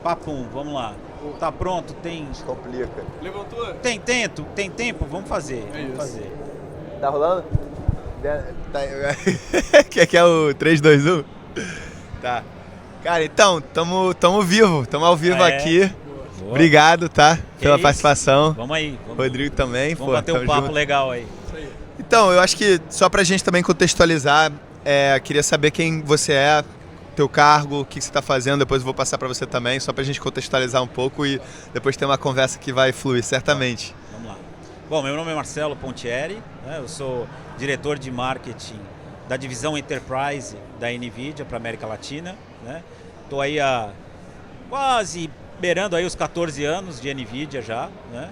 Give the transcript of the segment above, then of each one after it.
Papum, vamos lá. Tá pronto? Tem. Complica. Levantou? Tem tempo? Vamos fazer. Vamos fazer. Tá rolando? Que é o 3, 2, 1? Tá. Cara, então, tamo vivo. Tamo ao vivo aqui. Boa. Obrigado, tá? Pela isso. participação. Vamos aí. Rodrigo também. Vamos bater um papo legal aí. Então, eu acho que só pra gente também contextualizar, queria saber quem você é, teu cargo, o que você tá fazendo, depois eu vou passar pra você também, só pra gente contextualizar um pouco e depois ter uma conversa que vai fluir, certamente. Vamos lá. Bom, meu nome é Marcelo Pontieri, né? Eu sou diretor de marketing da divisão Enterprise da NVIDIA para América Latina, né? Tô aí quase beirando aí os 14 anos de NVIDIA já, né?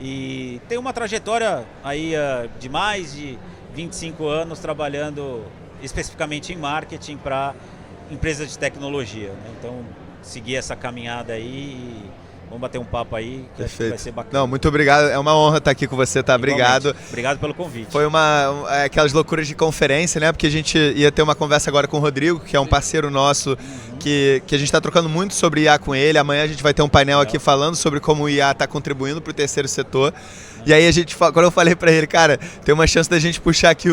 E tenho uma trajetória aí de mais de 25 anos trabalhando especificamente em marketing para empresas de tecnologia, né? Então, seguir essa caminhada aí e vamos bater um papo aí, que acho que vai ser bacana. Não, muito obrigado. É uma honra estar aqui com você, tá? Obrigado. Obrigado pelo convite. Foi aquelas loucuras de conferência, né? Porque a gente ia ter uma conversa agora com o Rodrigo, que é um parceiro nosso, que a gente está trocando muito sobre IA com ele. Amanhã a gente vai ter um painel aqui falando sobre como o IA está contribuindo para o terceiro setor. E aí quando eu falei para ele, cara, tem uma chance da gente puxar aqui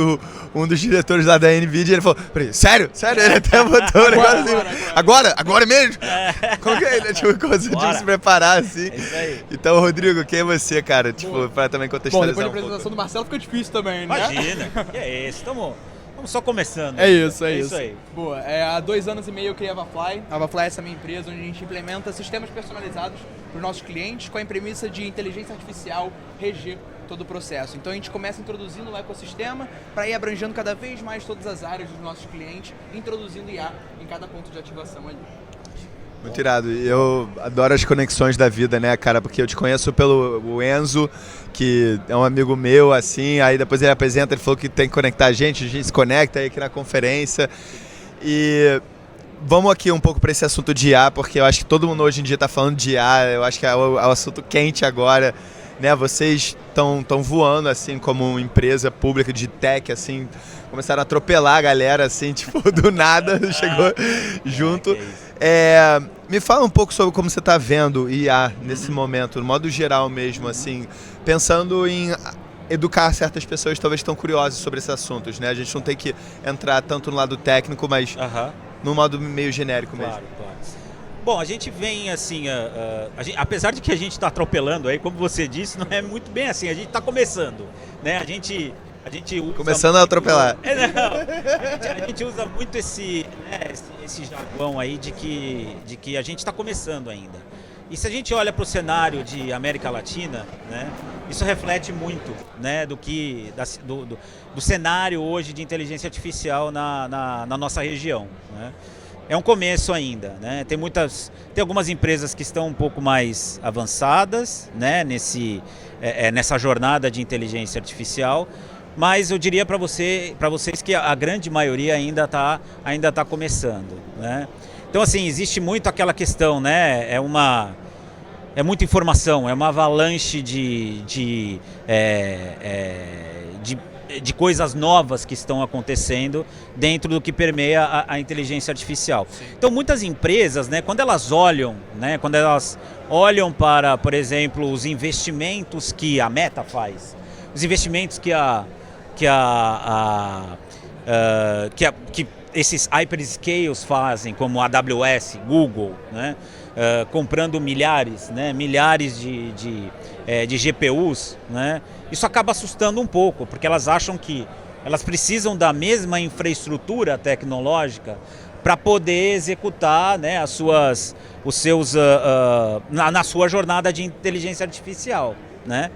um dos diretores lá da NVIDIA, ele falou, sério? Ele até botou o negócio assim. Agora mesmo? Como que é? Tipo, conseguiu se preparar assim. É isso aí. Então, Rodrigo, quem é você, cara? Tipo, para também Bom, contextualizar depois da um pouco. apresentação do Marcelo fica difícil também, né? Imagina, que é isso, estamos só começando. É isso aí. Boa, há 2 anos e meio eu criei a Avafly. A Avafly é essa minha empresa onde a gente implementa sistemas personalizados para os nossos clientes com a premissa de inteligência artificial reger todo o processo. Então a gente começa introduzindo o ecossistema para ir abrangendo cada vez mais todas as áreas dos nossos clientes, introduzindo IA em cada ponto de ativação ali. Muito irado. E eu adoro as conexões da vida, né, cara? Porque eu te conheço pelo Enzo, que é um amigo meu, assim, aí depois ele apresenta, ele falou que tem que conectar a gente se conecta aí aqui na conferência. E vamos aqui um pouco para esse assunto de IA, porque eu acho que todo mundo hoje em dia está falando de IA, eu acho que é o assunto quente agora, né? Vocês estão voando, assim, como empresa pública de tech, assim, começaram a atropelar a galera, assim, tipo, do nada, chegou junto. Me fala um pouco sobre como você está vendo IA nesse momento, no modo geral mesmo, assim, pensando em educar certas pessoas que talvez estão curiosas sobre esses assuntos, né? A gente não tem que entrar tanto no lado técnico, mas no modo meio genérico mesmo. Claro. Bom, a gente vem assim, apesar de que a gente está atropelando aí, como você disse, não é muito bem assim, a gente está começando, né? A gente usa começando a atropelar. A gente usa muito esse jargão aí de que a gente está começando ainda. E se a gente olha para o cenário de América Latina, né, isso reflete muito, né, do cenário hoje de inteligência artificial na nossa região, né? É um começo ainda, né? Tem algumas empresas que estão um pouco mais avançadas, né, nessa jornada de inteligência artificial. Mas eu diria para vocês que a grande maioria ainda tá começando, né? Então, assim, existe muito aquela questão, né? É muita informação, é uma avalanche de coisas novas que estão acontecendo dentro do que permeia a inteligência artificial. Sim. Então, muitas empresas, né, quando elas olham para, por exemplo, os investimentos que a Meta faz, os investimentos que esses hyperscales fazem, como a AWS, Google, né? Comprando milhares de GPUs, né? Isso acaba assustando um pouco, porque elas acham que elas precisam da mesma infraestrutura tecnológica para poder executar, né, na sua jornada de inteligência artificial, né?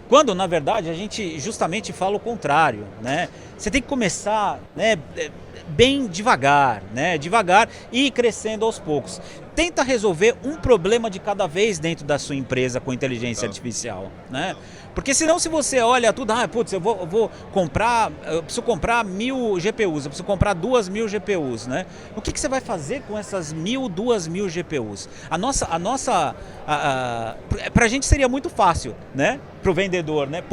Quando, na verdade, a gente justamente fala o contrário, né? Você tem que começar, né, bem devagar, né? Devagar e ir crescendo aos poucos. Tenta resolver um problema de cada vez dentro da sua empresa com inteligência artificial, né? Porque senão, se você olha tudo, putz, eu preciso comprar 1000 GPUs, eu preciso comprar 2000 GPUs, né? O que você vai fazer com essas 2000 GPUs? Pra gente seria muito fácil, né? Pro vendedor, né?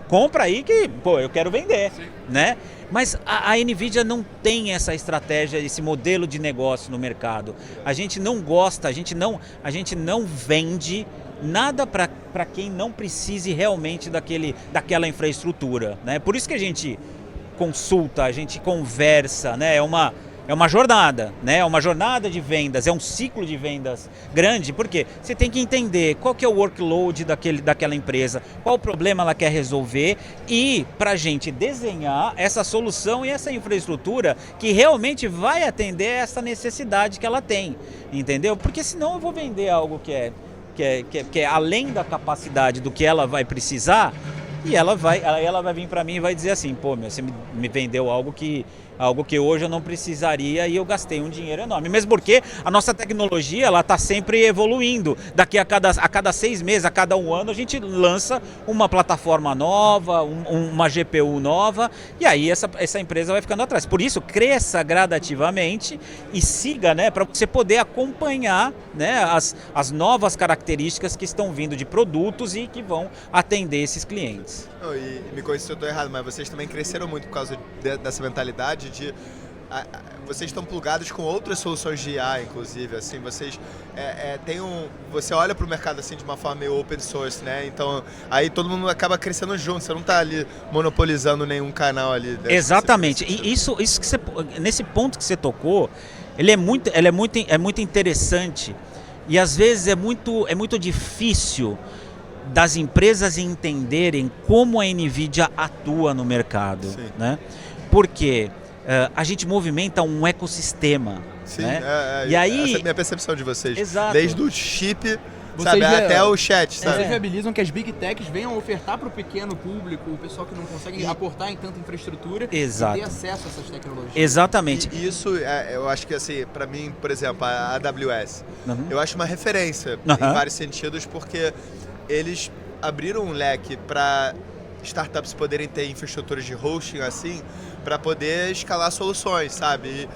Compra aí que, eu quero vender, né? Mas a NVIDIA não tem essa estratégia, esse modelo de negócio no mercado. A gente não gosta, a gente não vende nada para quem não precise realmente daquela infraestrutura, né? Por isso que a gente consulta, a gente conversa, né? É uma jornada, né? É uma jornada de vendas, é um ciclo de vendas grande, porque você tem que entender qual que é o workload daquela empresa, qual o problema ela quer resolver e para a gente desenhar essa solução e essa infraestrutura que realmente vai atender essa necessidade que ela tem, entendeu? Porque senão eu vou vender algo que é além da capacidade do que ela vai precisar e ela vai vir para mim e vai dizer assim, você me vendeu algo que hoje eu não precisaria e eu gastei um dinheiro enorme. Mesmo porque a nossa tecnologia ela está sempre evoluindo. Daqui a cada 6 meses, a cada 1 ano, a gente lança uma plataforma nova, uma GPU nova, e aí essa empresa vai ficando atrás. Por isso, cresça gradativamente e siga, né, para você poder acompanhar, né, as novas características que estão vindo de produtos e que vão atender esses clientes. E me corrija se eu estou errado, mas vocês também cresceram muito por causa dessa mentalidade de vocês estão plugados com outras soluções de IA, inclusive, assim, vocês você olha para o mercado assim de uma forma meio open source, né? Então aí todo mundo acaba crescendo junto, você não está ali monopolizando nenhum canal ali. Exatamente. E isso que nesse ponto que você tocou, ele é muito interessante e às vezes é muito difícil das empresas entenderem como a NVIDIA atua no mercado, né? Porque a gente movimenta um ecossistema. Sim, né? E aí, essa é a minha percepção de vocês. Exato. Desde o chip, sabe, até o chat, sabe? Vocês viabilizam que as Big Techs venham ofertar para o pequeno público, o pessoal que não consegue aportar em tanta infraestrutura, Exato. e ter acesso a essas tecnologias. Exatamente. E isso, eu acho que assim, para mim, por exemplo, a AWS, eu acho uma referência em vários sentidos, porque eles abriram um leque para startups poderem ter infraestruturas de hosting assim, para poder escalar soluções, sabe? E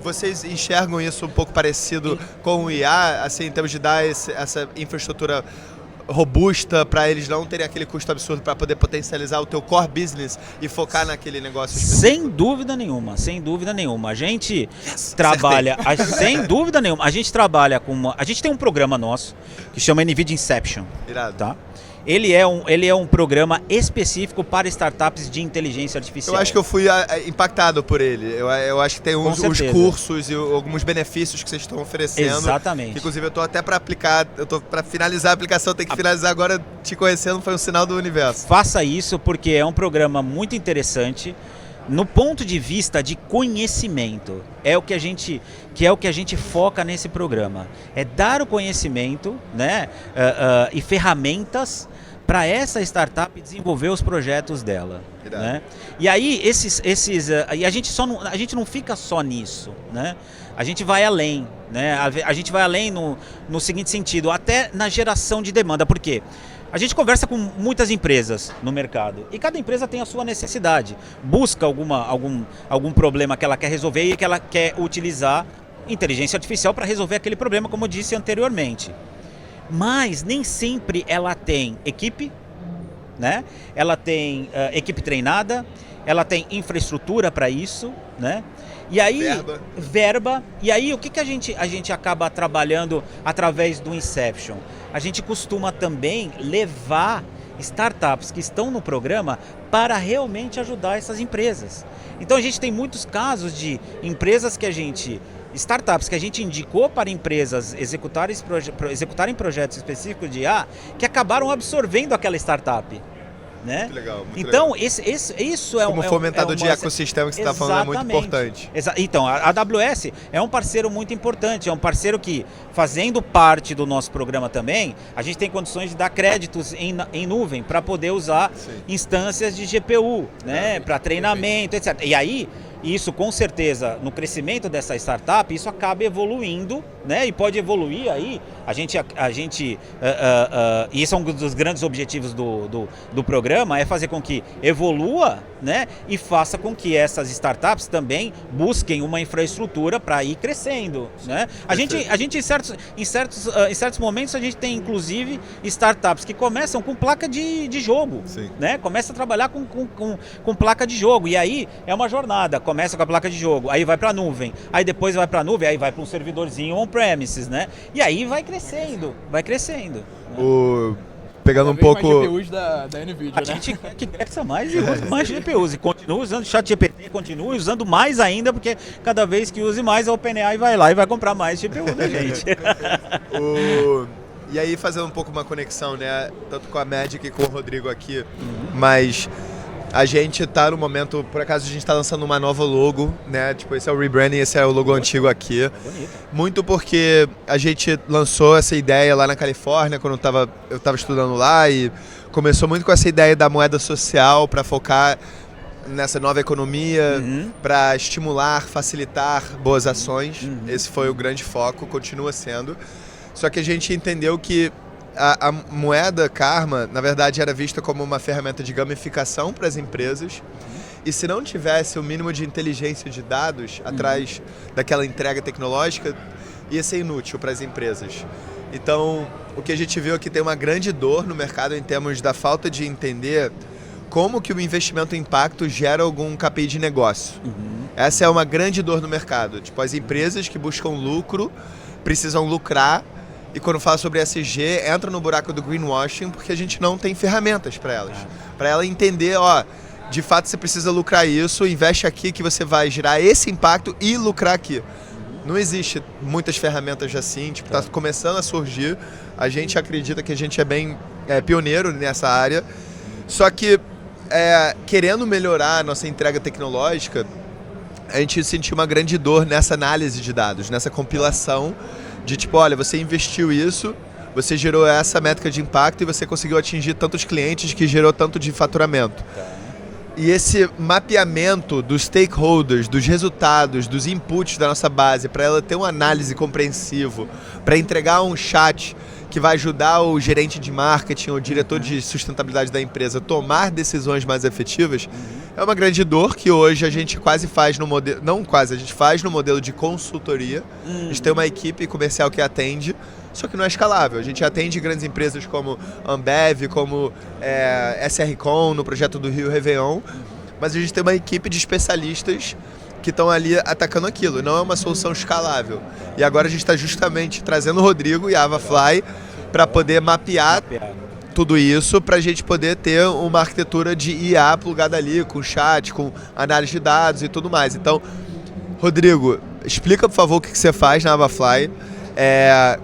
vocês enxergam isso um pouco parecido com o IA, assim, em termos de dar essa infraestrutura robusta para eles não terem aquele custo absurdo para poder potencializar o teu core business e focar naquele negócio específico? Sem dúvida nenhuma. A gente trabalha, sem dúvida nenhuma, a gente trabalha a gente tem um programa nosso que chama NVIDIA Inception. Irado. Tá? Ele é um programa específico para startups de inteligência artificial. Eu acho que eu fui impactado por ele. Eu acho que tem uns cursos e alguns benefícios que vocês estão oferecendo. Exatamente. Que, inclusive, eu estou até para aplicar, para finalizar a aplicação, tem que finalizar agora. Te conhecendo foi um sinal do universo. Faça isso porque é um programa muito interessante. No ponto de vista de conhecimento, é o que a gente foca nesse programa. É dar o conhecimento, né, e ferramentas para essa startup desenvolver os projetos dela. Né? E aí e a gente não fica só nisso, né? A gente vai além, né? A gente vai além no seguinte sentido, até na geração de demanda. Por quê? A gente conversa com muitas empresas no mercado e cada empresa tem a sua necessidade, busca algum problema que ela quer resolver e que ela quer utilizar inteligência artificial para resolver aquele problema, como eu disse anteriormente. Mas nem sempre ela tem equipe, né? Ela tem equipe treinada, ela tem infraestrutura para isso, né? E aí, verba. E aí, o que a gente acaba trabalhando através do Inception? A gente costuma também levar startups que estão no programa para realmente ajudar essas empresas. Então, a gente tem muitos casos de empresas startups que a gente indicou para empresas executarem projetos específicos de IA que acabaram absorvendo aquela startup. Né? Muito legal. Então, isso é como fomentador de ecossistema que você está falando é muito importante. Então, a AWS é um parceiro muito importante, é um parceiro que, fazendo parte do nosso programa também, a gente tem condições de dar créditos em nuvem para poder usar instâncias de GPU, né? Para treinamento, etc. E aí, isso com certeza, no crescimento dessa startup, isso acaba evoluindo né? E pode evoluir aí. E esse é um dos grandes objetivos do programa, é fazer com que evolua, né? E faça com que essas startups também busquem uma infraestrutura para ir crescendo, né? A gente em certos momentos a gente tem inclusive startups que começam com placa de jogo, né? Começa a trabalhar com placa de jogo, e aí é uma jornada, começa com a placa de jogo, aí vai para a nuvem, aí depois vai para a nuvem, aí vai para um servidorzinho on-premises, né? E aí vai crescendo. Pegando um pouco... mais GPUs da NVIDIA, a gente que cresça mais e use mais GPUs, e continua usando ChatGPT, continue usando mais ainda, porque cada vez que use mais, a OpenAI vai lá e vai comprar mais GPU da gente. E aí, fazendo um pouco uma conexão, né, tanto com a Magic e com o Rodrigo aqui, mas a gente tá no momento, por acaso a gente tá lançando uma nova logo, né, tipo, esse é o rebranding, esse é o logo antigo aqui. Bonito. Muito porque a gente lançou essa ideia lá na Califórnia, quando eu tava estudando lá, e começou muito com essa ideia da moeda social para focar nessa nova economia, para estimular, facilitar boas ações. Esse foi o grande foco, continua sendo. Só que a gente entendeu que a moeda Karma, na verdade, era vista como uma ferramenta de gamificação para as empresas. E se não tivesse o mínimo de inteligência de dados atrás daquela entrega tecnológica, ia ser inútil para as empresas. Então, o que a gente viu aqui tem uma grande dor no mercado em termos da falta de entender como que o investimento em impacto gera algum KPI de negócio. Essa é uma grande dor no mercado. Tipo, as empresas que buscam lucro precisam lucrar. E quando fala sobre ESG, entra no buraco do greenwashing, porque a gente não tem ferramentas para elas. Para ela entender, de fato você precisa lucrar isso, investe aqui que você vai gerar esse impacto e lucrar aqui. Não existe muitas ferramentas assim, tipo, tá começando a surgir. A gente acredita que a gente é bem pioneiro nessa área. Só que, querendo melhorar a nossa entrega tecnológica, a gente sentiu uma grande dor nessa análise de dados, nessa compilação de tipo, olha, você investiu isso, você gerou essa métrica de impacto e você conseguiu atingir tantos clientes que gerou tanto de faturamento. E esse mapeamento dos stakeholders, dos resultados, dos inputs da nossa base, para ela ter uma análise compreensiva, para entregar um chat que vai ajudar o gerente de marketing ou o diretor de sustentabilidade da empresa a tomar decisões mais efetivas, é uma grande dor que hoje a gente quase faz no modelo, não quase, a gente faz no modelo de consultoria. A gente tem uma equipe comercial que atende, só que não é escalável. A gente atende grandes empresas como Ambev, como SRCom, no projeto do Rio Réveillon, mas a gente tem uma equipe de especialistas que estão ali atacando aquilo, não é uma solução escalável. E agora a gente está justamente trazendo o Rodrigo e a AvaFly para poder mapear tudo isso, para a gente poder ter uma arquitetura de IA plugada ali, com chat, com análise de dados e tudo mais. Então, Rodrigo, explica, por favor, o que você faz na AvaFly,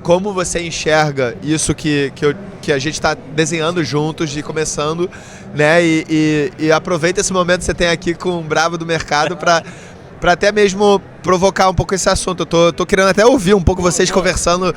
como você enxerga isso que a gente está desenhando juntos e começando, né? E aproveita esse momento que você tem aqui com o Bravo do Mercado para até mesmo provocar um pouco esse assunto. Eu tô querendo até ouvir um pouco vocês conversando,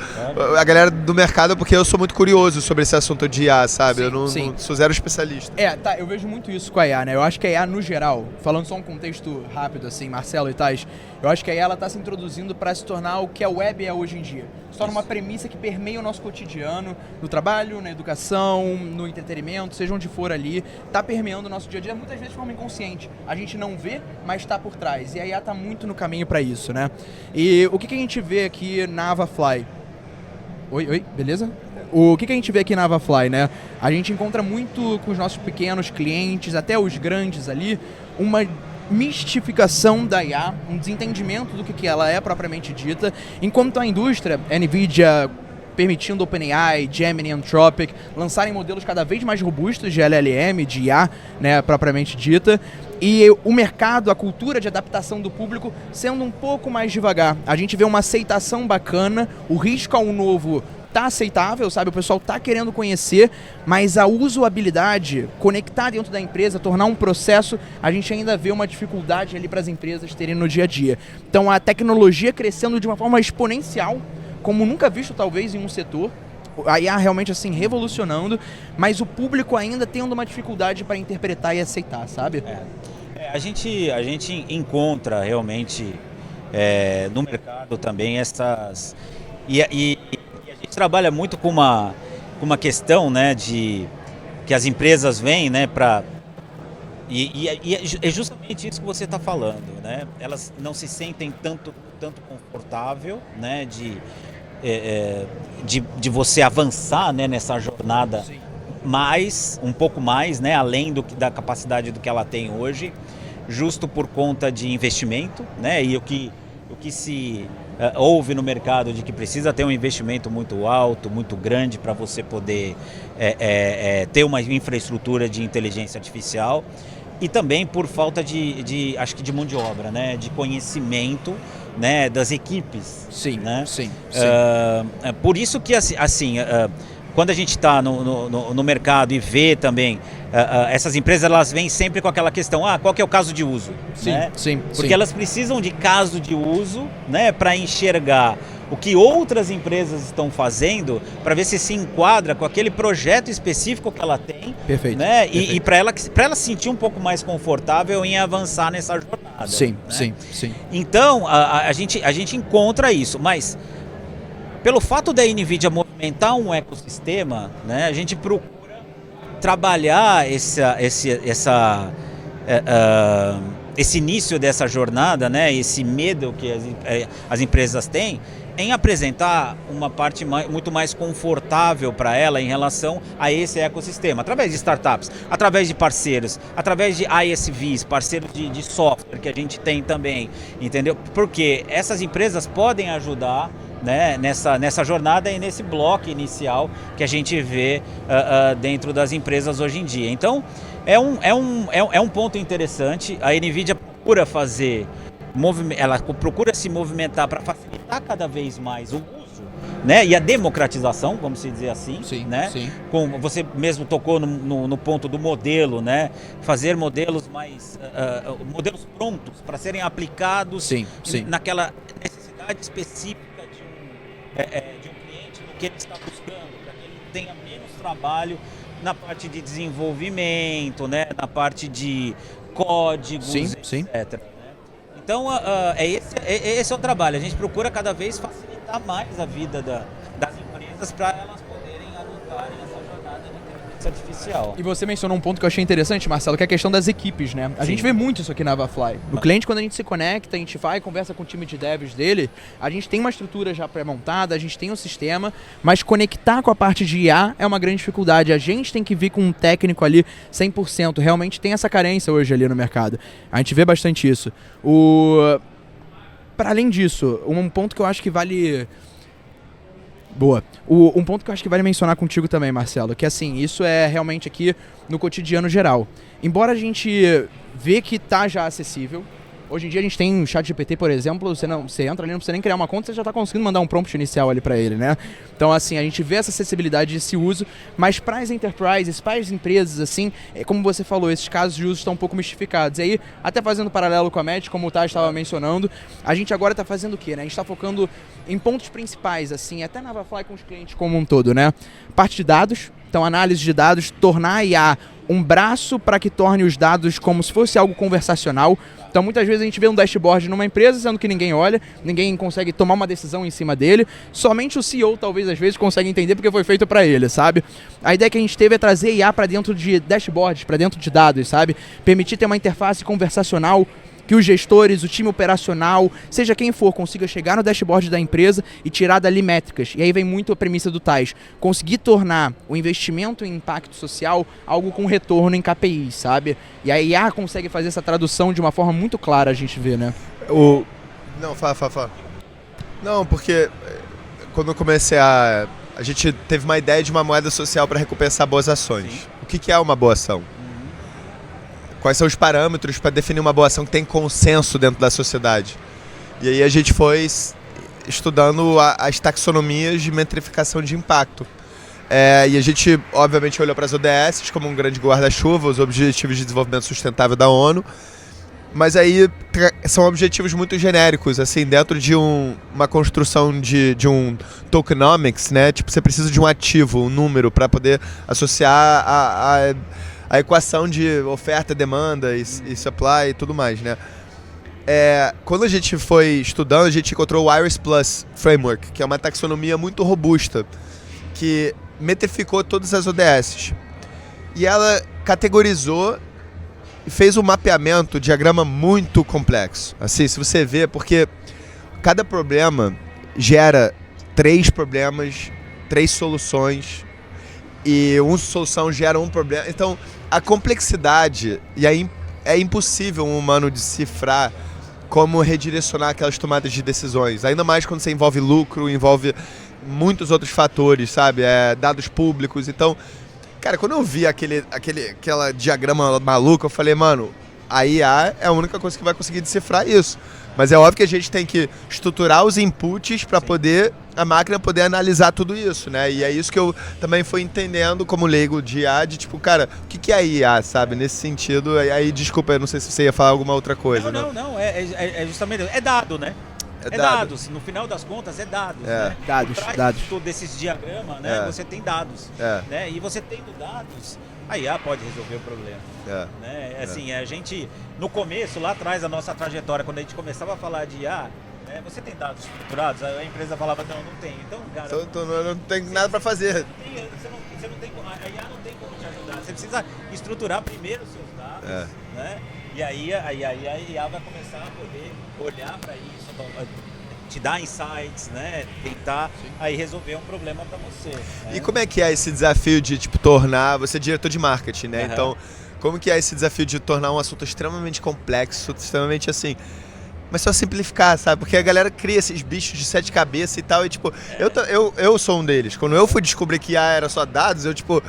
a galera do mercado, porque eu sou muito curioso sobre esse assunto de IA, sabe? Sim, eu não sou zero especialista. Eu vejo muito isso com a IA, né? Eu acho que a IA, no geral, falando só um contexto rápido, assim, Marcelo e Thais, eu acho que a IA, ela tá se introduzindo para se tornar o que a web é hoje em dia. Se torna uma premissa que permeia o nosso cotidiano, no trabalho, na educação, no entretenimento, seja onde for ali, tá permeando o nosso dia a dia, muitas vezes de forma inconsciente. A gente não vê, mas está por trás. E a IA tá muito no caminho para isso, né? E o que a gente vê aqui na AvaFly? Oi, beleza? O que a gente vê aqui na AvaFly, né? A gente encontra muito com os nossos pequenos clientes, até os grandes ali, uma mistificação da IA, um desentendimento do que ela é propriamente dita, enquanto a indústria, a NVIDIA permitindo OpenAI, Gemini, Anthropic lançarem modelos cada vez mais robustos de LLM, de IA, né, propriamente dita, e o mercado, a cultura de adaptação do público sendo um pouco mais devagar. A gente vê uma aceitação bacana, o risco ao novo tá aceitável, sabe? O pessoal tá querendo conhecer, mas a usabilidade, conectar dentro da empresa, tornar um processo, a gente ainda vê uma dificuldade ali para as empresas terem no dia a dia. Então a tecnologia crescendo de uma forma exponencial, como nunca visto talvez em um setor, a IA realmente assim revolucionando, mas o público ainda tendo uma dificuldade para interpretar e aceitar, sabe? A gente encontra realmente no mercado também E a gente trabalha muito com uma questão, né, de que as empresas vêm, né, para é justamente isso que você está falando, né? Elas não se sentem tanto confortável, né, de você avançar, né, nessa jornada um pouco mais, né, além da capacidade do que ela tem hoje, justo por conta de investimento, né, e o que se houve no mercado de que precisa ter um investimento muito alto, muito grande para você poder ter uma infraestrutura de inteligência artificial, e também por falta acho que de mão de obra, né, de conhecimento, né, das equipes. Sim, né? sim. Por isso que assim, quando a gente está no mercado e vê também essas empresas, elas vêm sempre com aquela questão, qual que é o caso de uso? Sim, né? sim. Porque sim. elas precisam de caso de uso, né, para enxergar o que outras empresas estão fazendo, para ver se enquadra com aquele projeto específico que ela tem. Perfeito. Né? Perfeito. E para ela se sentir um pouco mais confortável em avançar nessa jornada. Sim, né? sim. Então, a gente encontra isso, mas pelo fato da NVIDIA movimentar um ecossistema, né, a gente procura trabalhar esse início dessa jornada, né, esse medo que as empresas têm, em apresentar uma parte muito mais confortável para ela em relação a esse ecossistema, através de startups, através de parceiros, através de ISVs, parceiros de software que a gente tem também, entendeu? Porque essas empresas podem ajudar, né, nessa jornada e nesse bloco inicial que a gente vê dentro das empresas hoje em dia. Então, é um ponto interessante. A NVIDIA procura ela procura se movimentar para facilitar cada vez mais o uso, né, e a democratização, vamos dizer assim. Sim, né? sim. Como você mesmo tocou no ponto do modelo, né? Fazer modelos modelos prontos para serem aplicados naquela necessidade específica de um cliente, no que ele está buscando, para que ele tenha menos trabalho na parte de desenvolvimento, né, na parte de códigos, etc. Então, esse é o trabalho. A gente procura cada vez facilitar mais a vida das empresas para elas poderem adotarem essa jornada de inteligência artificial. E você mencionou um ponto que eu achei interessante, Marcelo, que é a questão das equipes, né? A gente vê muito isso aqui na Avafly. O cliente, quando a gente se conecta, a gente vai, conversa com o time de devs dele, a gente tem uma estrutura já pré-montada, a gente tem um sistema, mas conectar com a parte de IA é uma grande dificuldade. A gente tem que vir com um técnico ali 100%. Realmente tem essa carência hoje ali no mercado. A gente vê bastante isso. Para além disso, um ponto que eu acho que vale... Boa. Um ponto que eu acho que vale mencionar contigo também, Marcelo, que assim, isso é realmente aqui no cotidiano geral. Embora a gente vê que tá já acessível, hoje em dia a gente tem um chat GPT, por exemplo, você entra ali, não precisa nem criar uma conta, você já está conseguindo mandar um prompt inicial ali para ele, né? Então, assim, a gente vê essa acessibilidade desse uso, mas para as enterprises, para as empresas, assim, como você falou, esses casos de uso estão um pouco mistificados. E aí, até fazendo paralelo com a MED, como o Taj estava mencionando, a gente agora está fazendo o quê, né? A gente está focando em pontos principais, assim, até na Avafly com os clientes como um todo, né? Parte de dados, então análise de dados, tornar a IA um braço para que torne os dados como se fosse algo conversacional. Então muitas vezes a gente vê um dashboard numa empresa, sendo que ninguém olha, ninguém consegue tomar uma decisão em cima dele, somente o CEO talvez às vezes consegue entender porque foi feito para ele, sabe? A ideia que a gente teve é trazer IA para dentro de dashboards, para dentro de dados, sabe? Permitir ter uma interface conversacional que os gestores, o time operacional, seja quem for, consiga chegar no dashboard da empresa e tirar dali métricas. E aí vem muito a premissa do Taj, conseguir tornar o investimento em impacto social algo com retorno em KPIs, sabe? E a IA consegue fazer essa tradução de uma forma muito clara, a gente vê, né? Não, fala. Não, porque quando eu comecei a gente teve uma ideia de uma moeda social para recompensar boas ações. Sim. O que é uma boa ação? Quais são os parâmetros para definir uma boa ação que tem consenso dentro da sociedade? E aí a gente foi estudando as taxonomias de metrificação de impacto. E a gente, obviamente, olhou para as ODS como um grande guarda-chuva, os Objetivos de Desenvolvimento Sustentável da ONU, mas aí são objetivos muito genéricos, assim, dentro de uma construção de um tokenomics, né? Tipo, você precisa de um ativo, um número, para poder associar a equação de oferta, demanda e supply e tudo mais, né? quando a gente foi estudando, a gente encontrou o Iris Plus Framework, que é uma taxonomia muito robusta, que metrificou todas as ODS. E ela categorizou e fez um mapeamento, diagrama muito complexo. Assim, se você vê, porque cada problema gera 3 problemas, 3 soluções, e uma solução gera um problema. Então, a complexidade, e aí é impossível um humano decifrar como redirecionar aquelas tomadas de decisões. Ainda mais quando você envolve lucro, envolve muitos outros fatores, sabe? Dados públicos. Então, cara, quando eu vi aquela diagrama maluco, eu falei, mano, a IA é a única coisa que vai conseguir decifrar isso. Mas é óbvio que a gente tem que estruturar os inputs para poder a máquina poder analisar tudo isso, né? E é isso que eu também fui entendendo como leigo de IA, de tipo, cara, o que é IA, sabe? Nesse sentido, aí desculpa, eu não sei se você ia falar alguma outra coisa. Não, é justamente, é dado, né? É dados, no final das contas é dados, né? Dados. Todos esses diagramas, né? Você tem dados, né? E você tendo dados, a IA pode resolver o problema, né? Assim, a gente, no começo, lá atrás, a nossa trajetória, quando a gente começava a falar de IA, né, você tem dados estruturados, a empresa falava, não tenho. Então, cara... não tem nada para fazer. Você não tem, a IA não tem como te ajudar, você precisa estruturar primeiro os seus dados, né? E aí a IA vai começar a poder olhar para isso, te dar insights, né? Tentar aí resolver um problema para você. Né? E como é que é esse desafio de tipo tornar você é diretor de marketing, né? Então, como que é esse desafio de tornar um assunto extremamente complexo, extremamente assim, mas só simplificar, sabe? Porque a galera cria esses bichos de 7 cabeças e tal, e tipo, eu sou um deles. Quando eu fui descobrir que IA era só dados, eu tipo,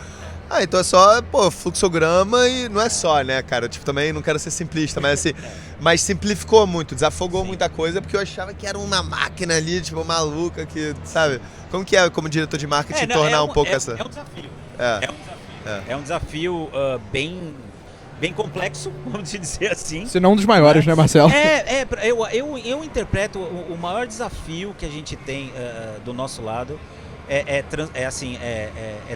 então é só, fluxograma e não é só, né, cara? Tipo, também não quero ser simplista, mas assim, mas simplificou muito, desafogou muita coisa, porque eu achava que era uma máquina ali, tipo, maluca, que, sabe? Como que é, como diretor de marketing, tornar um pouco essa... É um desafio. É um desafio bem complexo, vamos dizer assim. Se não um dos maiores, né, Marcelo? Eu interpreto o maior desafio que a gente tem do nosso lado é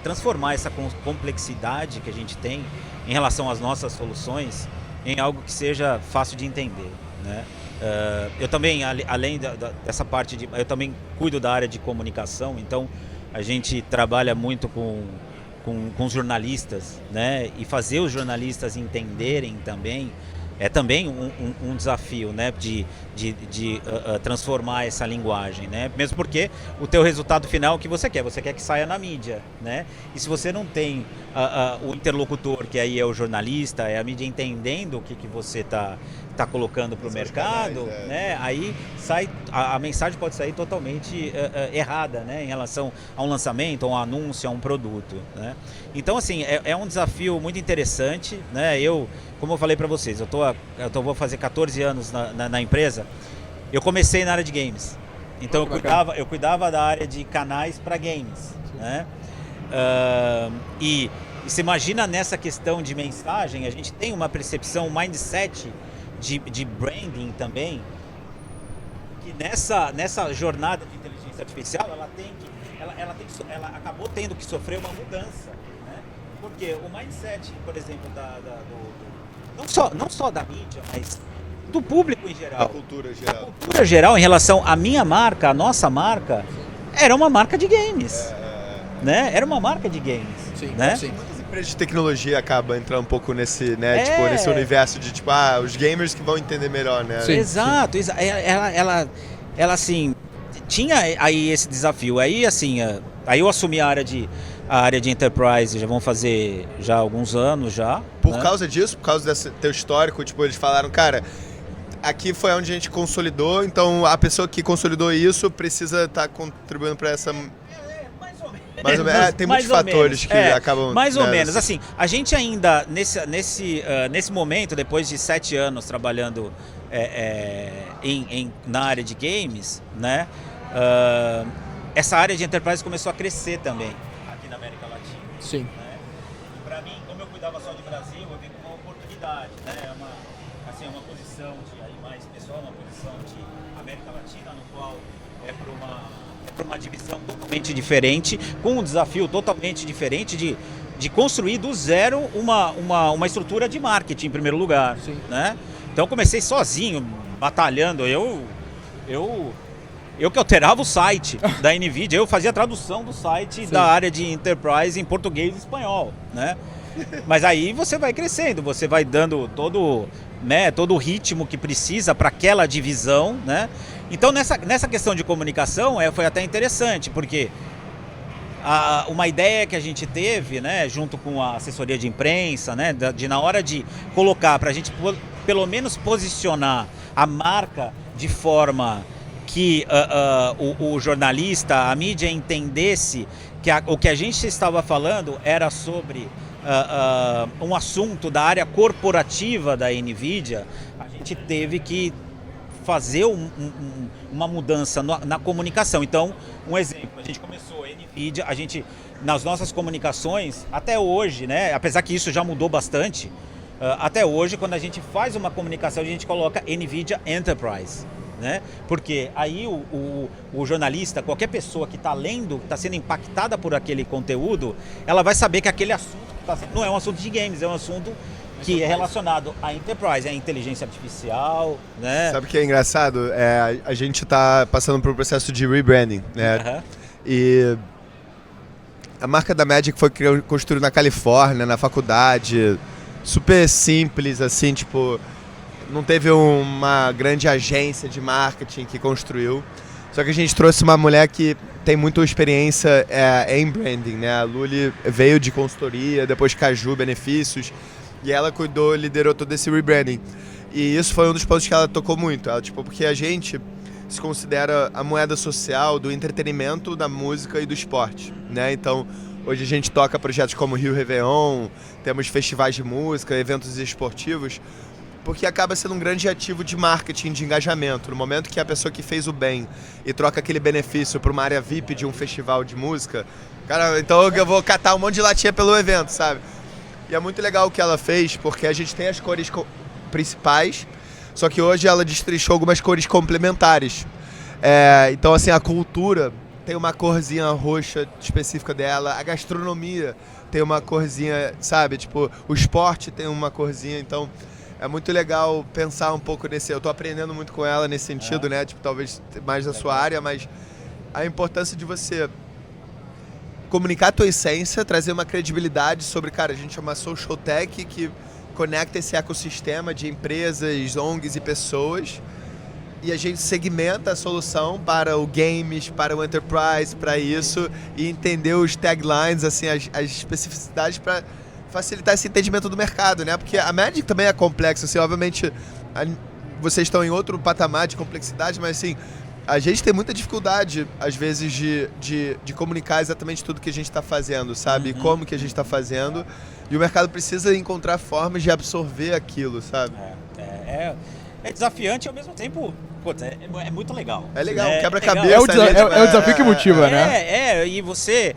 transformar essa complexidade que a gente tem em relação às nossas soluções em algo que seja fácil de entender, né? Eu também, além dessa parte eu também cuido da área de comunicação, então a gente trabalha muito com os jornalistas, né? E fazer os jornalistas entenderem também é também um desafio, né? De transformar essa linguagem, né? Mesmo porque o teu resultado final, o que você quer que saia na mídia, né? E se você não tem o interlocutor, que aí é o jornalista, é a mídia entendendo o que você tá colocando para o mercado, né? Aí a mensagem pode sair totalmente errada, né? Em relação a um lançamento, a um anúncio, a um produto, né? Então, assim, é um desafio muito interessante, né? Como eu falei para vocês, vou fazer 14 anos na empresa. Eu comecei na área de games, então eu cuidava da área de canais para games, né? E você imagina nessa questão de mensagem, a gente tem uma percepção, um mindset de branding também, que nessa jornada de inteligência artificial ela acabou tendo que sofrer uma mudança, né? Porque o mindset, por exemplo, não só da mídia, mas do público em geral, A cultura geral em relação à minha marca, à nossa marca, era uma marca de games, né? Era uma marca de games, né? Sim. Muitas empresas de tecnologia acabam entrando um pouco nesse, né, tipo, nesse universo de tipo, os gamers que vão entender melhor, né? Sim. Exato. Ela assim tinha aí esse desafio. Aí assim, aí eu assumi a área de enterprise, já vão fazer já alguns anos já. Por causa disso, por causa desse teu histórico, tipo, eles falaram, cara, aqui foi onde a gente consolidou, então a pessoa que consolidou isso precisa estar contribuindo para essa... Mais ou menos. Tem muitos fatores que acabam... Mais ou menos. Assim, a gente ainda, nesse momento, depois de 7 anos trabalhando na área de games, né? Essa área de enterprise começou a crescer também aqui na América Latina. Sim. Né? Para mim, como eu cuidava só de Brasil, eu vi como uma oportunidade, né? Uma posição mais pessoal, uma posição de América Latina, no qual para uma divisão totalmente diferente, com um desafio totalmente diferente de construir do zero uma estrutura de marketing em primeiro lugar. Sim. Né? Então eu comecei sozinho, batalhando. Eu que alterava o site da NVIDIA, eu fazia a tradução do site da área de Enterprise em português e espanhol, né? Mas aí você vai crescendo, você vai dando todo o ritmo que precisa para aquela divisão, né? Então nessa questão de comunicação foi até interessante, porque uma ideia que a gente teve, né, junto com a assessoria de imprensa, né, de na hora de colocar, para a gente pelo menos posicionar a marca de forma que o jornalista, a mídia entendesse que o que a gente estava falando era sobre um assunto da área corporativa da NVIDIA, a gente teve que fazer uma mudança na comunicação. Então, um exemplo, a gente começou a NVIDIA, a gente, nas nossas comunicações, até hoje, né, apesar que isso já mudou bastante, até hoje, quando a gente faz uma comunicação, a gente coloca NVIDIA Enterprise. Né? Porque aí o jornalista, qualquer pessoa que está lendo, que está sendo impactada por aquele conteúdo, ela vai saber que aquele assunto não é um assunto de games, é um assunto que é relacionado à Enterprise, à inteligência artificial, né? Sabe o que é engraçado? A gente está passando por um processo de rebranding, né? E a marca da Magic foi construída na Califórnia, na faculdade, super simples, assim, tipo... Não teve uma grande agência de marketing que construiu. Só que a gente trouxe uma mulher que tem muita experiência em branding, né? A Luli veio de consultoria, depois Caju, benefícios, e ela liderou todo esse rebranding. E isso foi um dos pontos que ela tocou muito. Ela, porque a gente se considera a moeda social do entretenimento, da música e do esporte, né? Então, hoje a gente toca projetos como Rio Réveillon, temos festivais de música, eventos esportivos, porque acaba sendo um grande ativo de marketing, de engajamento. No momento que a pessoa que fez o bem e troca aquele benefício para uma área VIP de um festival de música, cara, então eu vou catar um monte de latinha pelo evento, sabe? E é muito legal o que ela fez, porque a gente tem as cores principais, só que hoje ela destrinchou algumas cores complementares. Então, assim, a cultura tem uma corzinha roxa específica dela, a gastronomia tem uma corzinha, sabe? Tipo, o esporte tem uma corzinha, então... É muito legal pensar um pouco nesse... Eu tô aprendendo muito com ela nesse sentido, né? Tipo, talvez mais da sua área, mas a importância de você comunicar a tua essência, trazer uma credibilidade sobre, cara, a gente é uma social tech que conecta esse ecossistema de empresas, ONGs e pessoas, e a gente segmenta a solução para o games, para o enterprise, para isso, e entender os taglines, assim, as especificidades para facilitar esse entendimento do mercado, né? Porque a Magic também é complexa, assim, obviamente vocês estão em outro patamar de complexidade, mas assim, a gente tem muita dificuldade, às vezes, de comunicar exatamente tudo que a gente está fazendo, sabe? Como que a gente está fazendo, e o mercado precisa encontrar formas de absorver aquilo, sabe? É desafiante e ao mesmo tempo, putz, é muito legal. É legal, é quebra-cabeça. É o desafio que motiva, né? E você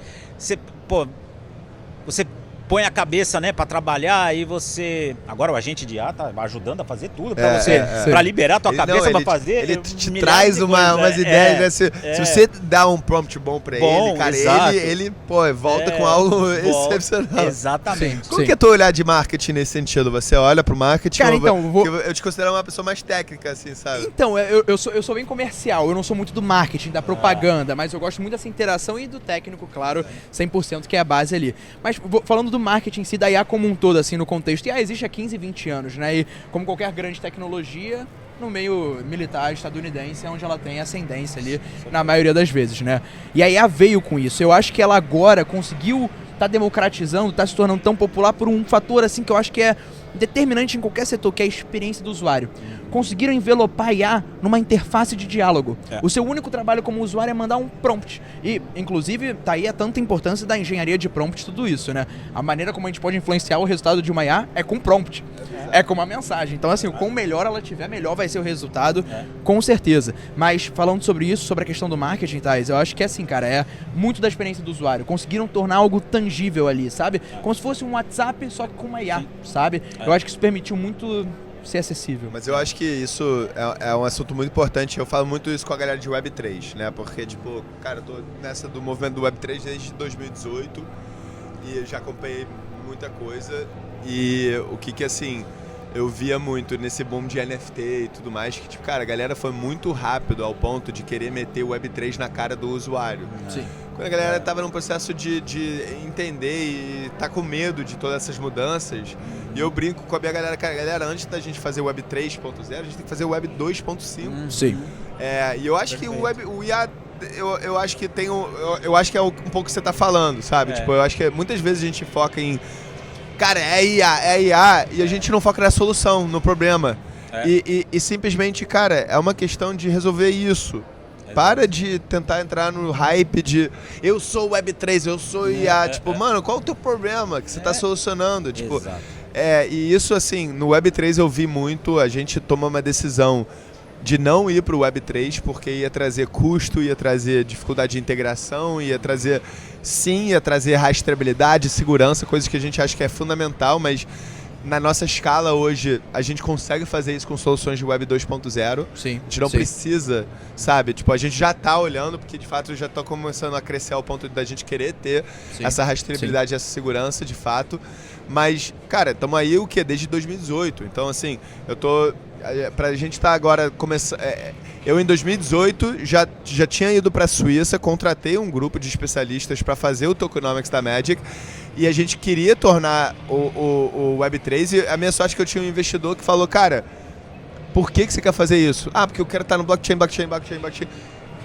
põe a cabeça, né, para trabalhar, e você... Agora o agente de IA tá ajudando a fazer tudo para você, para liberar a tua cabeça para fazer. Ele te traz umas ideias, né? Se você dá um prompt bom para ele, cara, ele volta com algo excepcional. Exatamente. Como que é o teu olhar de marketing nesse sentido? Você olha pro marketing, cara, então, eu te considero uma pessoa mais técnica, assim, sabe? Então, eu sou bem comercial, eu não sou muito do marketing, da propaganda, mas eu gosto muito dessa interação e do técnico, claro, 100%, que é a base ali. Mas falando do marketing em si, da IA como um todo, assim, no contexto. IA existe há 15, 20 anos, né? E como qualquer grande tecnologia, no meio militar estadunidense é onde ela tem ascendência ali, na maioria das vezes, né? E a IA veio com isso. Eu acho que ela agora conseguiu tá democratizando, tá se tornando tão popular por um fator, assim, que eu acho que é determinante em qualquer setor, que é a experiência do usuário. Conseguiram envelopar a IA numa interface de diálogo. O seu único trabalho como usuário é mandar um prompt. E, inclusive, tá aí a tanta importância da engenharia de prompt, tudo isso, né? A maneira como a gente pode influenciar o resultado de uma IA é com prompt. É com uma mensagem. Então, assim, o quão melhor ela tiver, melhor vai ser o resultado, com certeza. Mas, falando sobre isso, sobre a questão do marketing, Thais, eu acho que, assim, cara, é muito da experiência do usuário. Conseguiram tornar algo tangível ali, sabe? Como se fosse um WhatsApp, só que com uma IA, sabe? Eu acho que isso permitiu muito ser acessível. Mas eu acho que isso é um assunto muito importante. Eu falo muito isso com a galera de Web3, né? Porque, tipo, cara, eu tô nessa do movimento do Web3 desde 2018 e eu já acompanhei muita coisa. E o que assim, eu via muito nesse boom de NFT e tudo mais, que, tipo, cara, a galera foi muito rápido ao ponto de querer meter o Web3 na cara do usuário. Sim. Quando a galera tava num processo de entender e tá com medo de todas essas mudanças, e eu brinco com a minha galera, cara, galera, antes da gente fazer o Web 3.0, a gente tem que fazer o Web 2.5. Sim. E eu acho que o IA, eu acho que tem eu acho que é um pouco o que você tá falando, sabe? Tipo, eu acho que muitas vezes a gente foca em, cara, é IA, e a gente não foca na solução, no problema. E simplesmente, cara, é uma questão de resolver isso. Para de tentar entrar no hype de eu sou Web3, eu sou IA. Tipo, mano, qual é o teu problema que você tá solucionando? Tipo, Exato. E isso, assim, no Web3 eu vi muito, a gente toma uma decisão de não ir pro Web3 porque ia trazer custo, ia trazer dificuldade de integração, ia trazer rastreabilidade, segurança, coisas que a gente acha que é fundamental, mas na nossa escala hoje, a gente consegue fazer isso com soluções de Web 2.0. Sim. A gente não precisa, sabe? Tipo, a gente já tá olhando, porque de fato já tá começando a crescer ao ponto da gente querer ter essa rastreabilidade, essa segurança, de fato. Mas, cara, estamos aí o quê? Desde 2018. Então, assim, pra gente estar agora começando... Eu, em 2018, já tinha ido para a Suíça, contratei um grupo de especialistas para fazer o tokenomics da Magic, e a gente queria tornar o Web3, e a minha sorte é que eu tinha um investidor que falou, cara, por que você quer fazer isso? Ah, porque eu quero estar no blockchain.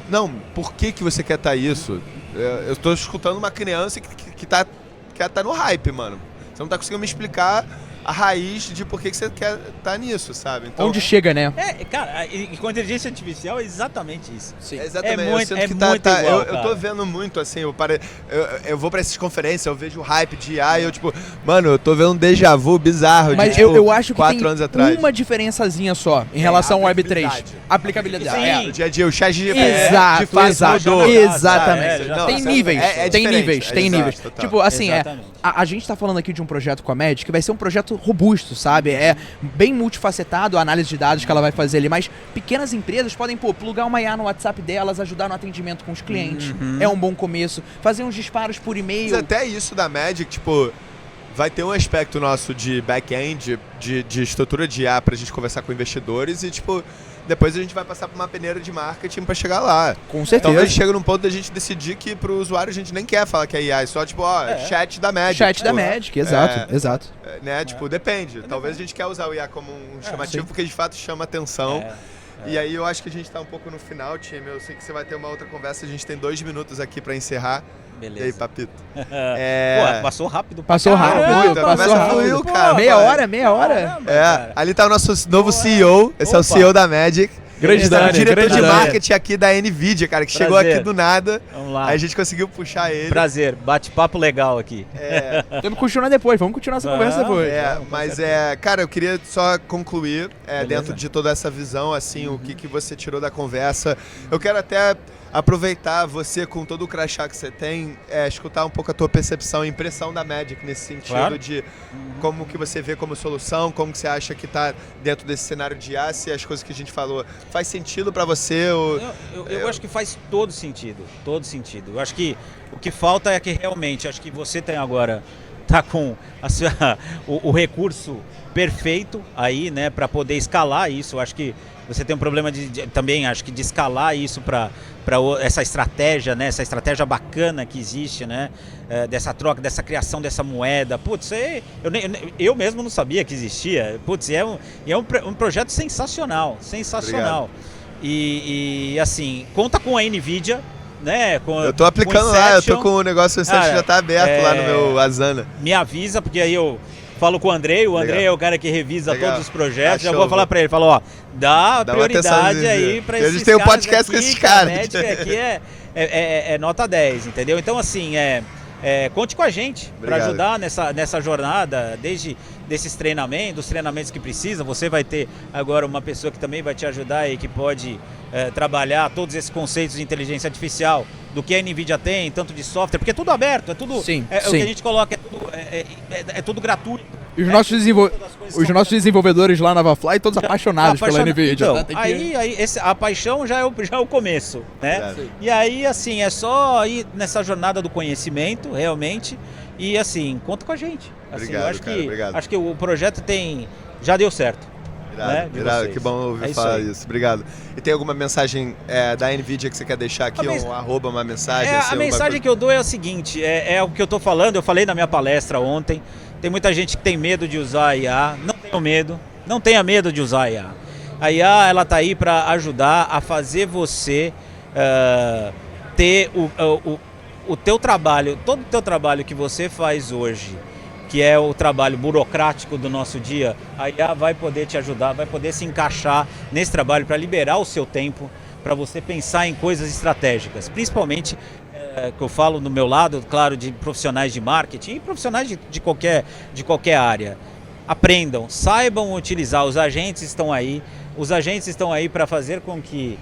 Não, por que você quer estar isso? Eu estou escutando uma criança que quer estar no hype, mano. Você não está conseguindo me explicar a raiz de por que você quer estar nisso, sabe? Então, onde chega, né? Cara, e com a inteligência artificial é exatamente isso. Sim. Exatamente, muito, eu sinto que muito igual, eu tô vendo muito, assim, eu vou pra essas conferências, eu vejo o hype de IA e eu, tipo, mano, eu tô vendo um déjà vu bizarro de, Mas tipo, eu acho que 4 tem anos atrás. uma diferençazinha só em relação ao Web3. Aplicabilidade. Sim. No dia a dia, o chat de Exato, de fato exato. mudou. Exatamente. Não, Tem sabe? níveis, tem diferente, níveis, tem exato, níveis. total. Tipo, assim, Exatamente. a gente tá falando aqui de um projeto com a Magic que vai ser um projeto robusto, sabe? É bem multifacetado a análise de dados que ela vai fazer ali, mas pequenas empresas podem, plugar uma IA no WhatsApp delas, ajudar no atendimento com os clientes. É um bom começo. Fazer uns disparos por e-mail. Mas até isso da Magic, tipo, vai ter um aspecto nosso de back-end, de estrutura de IA pra gente conversar com investidores e, tipo, depois a gente vai passar por uma peneira de marketing pra chegar lá. Com certeza. Talvez chega num ponto da gente decidir que pro usuário a gente nem quer falar que é IA, é só, tipo, chat da Magic. Chat da Magic, exato, exato. Né, tipo, depende. Talvez a gente quer usar o IA como um chamativo porque de fato chama atenção. E aí eu acho que a gente tá um pouco no final, time. Eu sei que você vai ter uma outra conversa, a gente tem 2 minutos aqui pra encerrar. Beleza. E aí, papito? Pô, passou rápido. Passou rápido, Muito, a passou conversa rápido. fluiu, cara. Meia hora. Caramba, cara. Ali tá o nosso novo CEO, esse é o Opa. CEO da Magic. Grande Esse é o Dani, diretor grande de Dani. marketing aqui da NVIDIA, cara, que chegou Prazer. aqui do nada. Vamos lá. Aí a gente conseguiu puxar ele. Prazer, bate-papo legal aqui. Temos que continuar depois, vamos continuar essa conversa depois. Mas cara, eu queria só concluir dentro de toda essa visão, assim, o que você tirou da conversa. Eu quero até aproveitar você com todo o crachá que você tem, escutar um pouco a tua percepção e impressão da Magic nesse sentido, Claro. de como que você vê como solução, como que você acha que está dentro desse cenário de IA, se as coisas que a gente falou faz sentido para você? Ou... Eu acho que faz todo sentido, todo sentido. Eu acho que o que falta é que realmente, acho que você tem agora, tá com o recurso perfeito aí, né, para poder escalar isso. Eu acho que você tem um problema também, acho que de escalar isso para essa estratégia, né, essa estratégia bacana que existe, né, dessa troca, dessa criação dessa moeda. Putz, eu mesmo não sabia que existia. Putz, é um projeto sensacional, sensacional. E assim, conta com a NVIDIA, né? Eu tô aplicando lá, eu tô com o negócio, o Inception já tá aberto lá no meu Asana. Me avisa, porque aí eu falo com o Andrei é o cara que revisa todos os projetos, já vou falar pra ele, falo, dá prioridade aí pra esses caras. A gente tem um podcast com esses caras. A Magic aqui é nota 10, entendeu? Então assim, conte com a gente para ajudar nessa jornada, desde desses treinamentos, dos treinamentos que precisa. Você vai ter agora uma pessoa que também vai te ajudar e que pode trabalhar todos esses conceitos de inteligência artificial, do que a NVIDIA tem, tanto de software, porque é tudo aberto, é tudo, Sim, o que a gente coloca, é tudo gratuito. E os nossos desenvolvedores lá na AvaFly, todos apaixonados pela NVIDIA. Então, tá? a paixão já é o começo, né? E aí, assim, é só ir nessa jornada do conhecimento, realmente, e assim, conta com a gente. Assim, Obrigado, eu acho cara, obrigado. Acho que o projeto já deu certo. Irado, Né, de irado, vocês. que bom ouvir É isso falar aí. isso. Obrigado. E tem alguma mensagem da NVIDIA que você quer deixar aqui? Um arroba, uma mensagem? A mensagem que eu dou é o seguinte, é o que eu estou falando, eu falei na minha palestra ontem, tem muita gente que tem medo de usar a IA, não tenha medo, não tenha medo de usar a IA. A IA, ela está aí para ajudar a fazer você ter o teu trabalho, todo o teu trabalho que você faz hoje, que é o trabalho burocrático do nosso dia, a IA vai poder te ajudar, vai poder se encaixar nesse trabalho para liberar o seu tempo, para você pensar em coisas estratégicas, principalmente que eu falo no meu lado, claro, de profissionais de marketing e profissionais de qualquer área. Aprendam, saibam utilizar, os agentes estão aí para fazer com que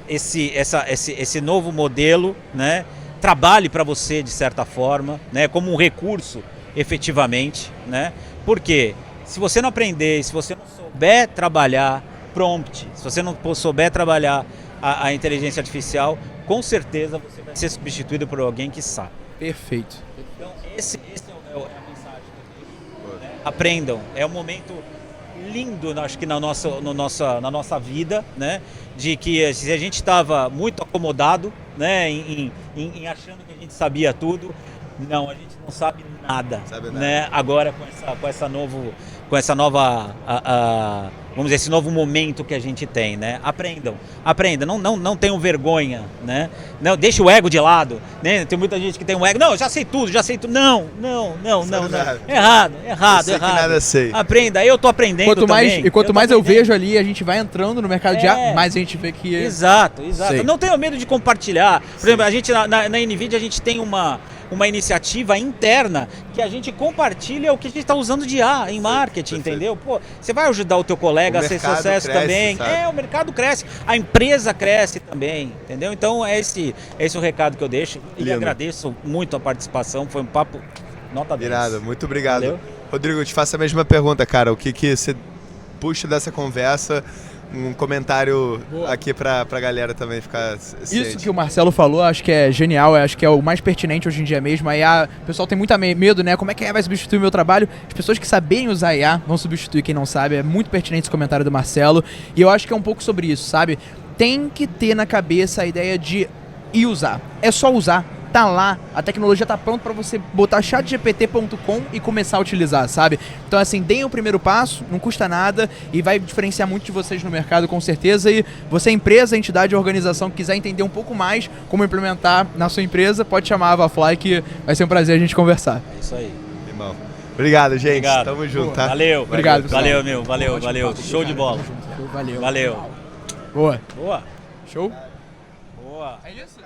esse novo modelo, né, trabalhe para você de certa forma, né, como um recurso efetivamente, né? Porque se você não aprender, se você não souber trabalhar prompt, se você não souber trabalhar a inteligência artificial, com certeza você vai ser substituído por alguém que sabe. Perfeito. Então esse é a mensagem que eu tenho, né? Aprendam, é um momento lindo, acho que na nossa vida, né? De que se a gente estava muito acomodado, né? Em achando que a gente sabia tudo, não, a gente não sabe nada, né? Agora com essa nova, vamos dizer, esse novo momento que a gente tem, né? Aprendam, não tenham vergonha, né? Não, deixa o ego de lado, né? Tem muita gente que tem um ego, não, já sei tudo. Não. Errado. Que nada sei. Aprenda, eu tô aprendendo também. Quanto mais eu vejo ali, a gente vai entrando no mercado de IA, mais a gente vê que... Exato. Sei. Não tenha medo de compartilhar. Por exemplo, a gente na NVIDIA a gente tem uma iniciativa interna que a gente compartilha o que a gente está usando de IA em marketing, entendeu? Pô, você vai ajudar o teu colega a ser sucesso cresce, também. sabe? O mercado cresce, a empresa cresce também, entendeu? Então é esse o recado que eu deixo. E Lindo. agradeço muito a participação, foi um papo nota 10. Irado, muito obrigado. Valeu. Rodrigo, eu te faço a mesma pergunta, cara. O que você puxa dessa conversa? Um comentário aqui pra galera também ficar ciente. Isso que o Marcelo falou, acho que é genial, acho que é o mais pertinente hoje em dia mesmo. A IA, o pessoal tem muito medo, né? Como é que a IA vai substituir o meu trabalho? As pessoas que saberem usar a IA vão substituir quem não sabe. É muito pertinente esse comentário do Marcelo. E eu acho que é um pouco sobre isso, sabe? Tem que ter na cabeça a ideia de ir usar. É só usar. Tá lá, a tecnologia tá pronta para você botar chatgpt.com e começar a utilizar, sabe? Então assim, deem o primeiro passo, não custa nada e vai diferenciar muito de vocês no mercado com certeza. E você, empresa, entidade, organização que quiser entender um pouco mais como implementar na sua empresa, pode chamar a Avafly que vai ser um prazer a gente conversar. É isso aí. Irmão. Obrigado, gente. Obrigado. Tamo junto, tá? Valeu. Obrigado, pessoal. Valeu, meu. Valeu. Show de bola. Valeu. Valeu. Boa. Boa. Show? Boa. É isso?